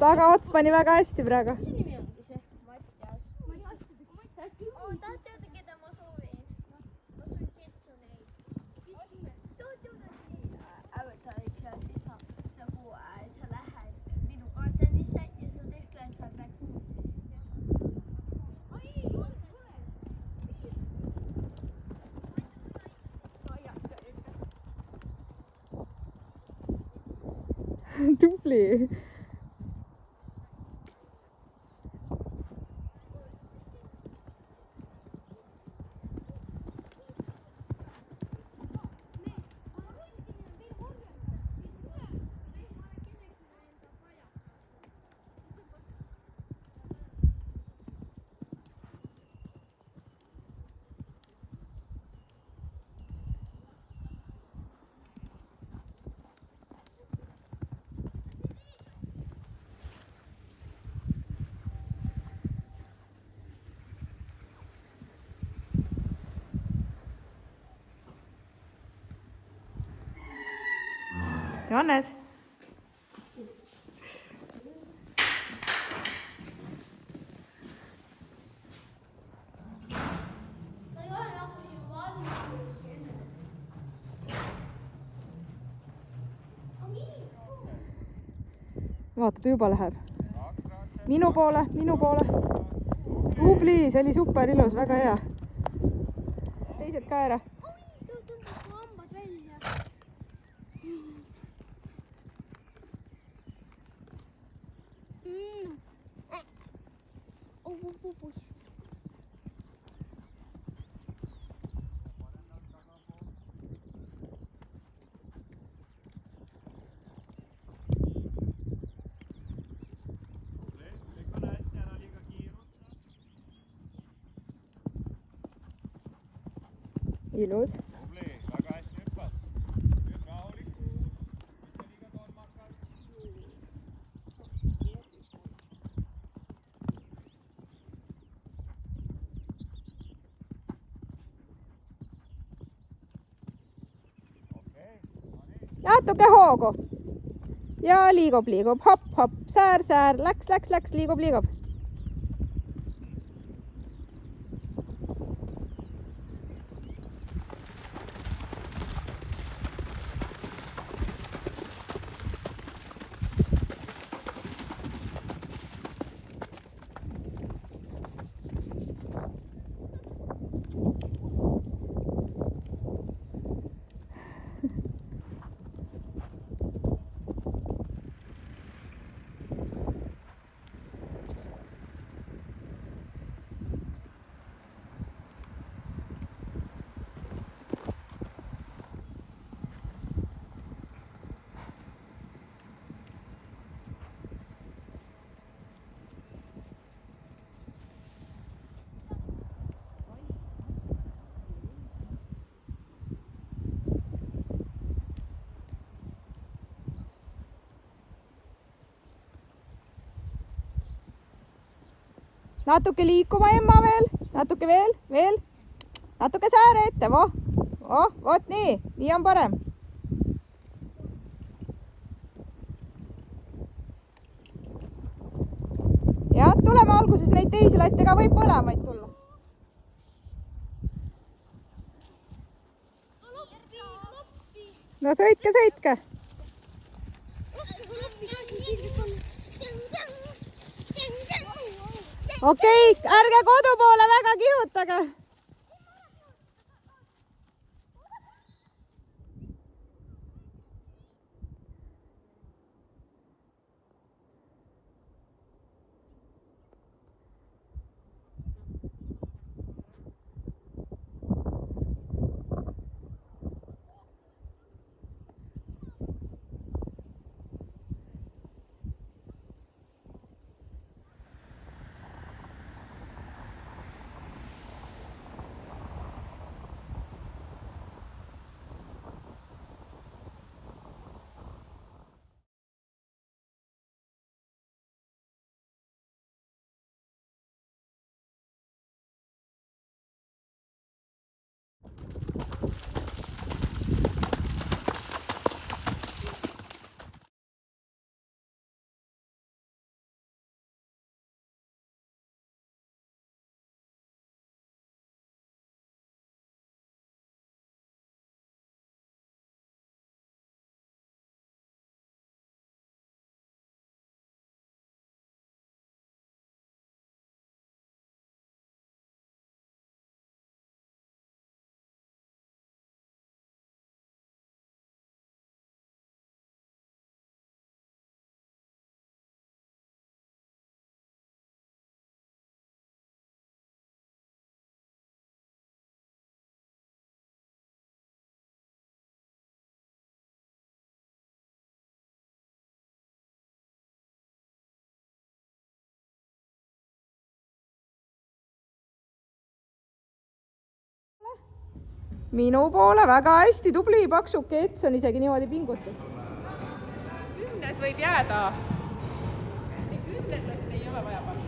tagaots pani väga hästi praegu. Mis nimi ongi see? Mattias. Tahad teada, keda ma soovin? Ma soovin Kitsuneid. Äveta ikka, siis sa nagu sa lähed minu gardenisse ja sa teist lähed seal rääkima. Tubli. Johannes. Vaata, ta juba läheb. Minu poole, minu poole. Tubli, see oli super ilus, väga hea. Teised ka ära. Ilus. Väga hästi hüppas. Nüüd rahulikult. Mitte liiga tormakalt. Natuke hoogu. Ja liigub, liigub. Hopp, hopp. Säär, säär. Läks, liigub, liigub. Natuke liikuma, Emma, veel. Natuke veel. Natuke sääre ette, voh. Vot nii. Nii on parem. Ja tuleme alguses neid teisi latte ka võib põlemaid tulla. No sõitke. Okei, ärge kodu poole väga kihutage. minu poole väga hästi, tubli, paksuke Ets on isegi niimoodi pingutas. 10. võib jääda. 10. ei ole vaja panna.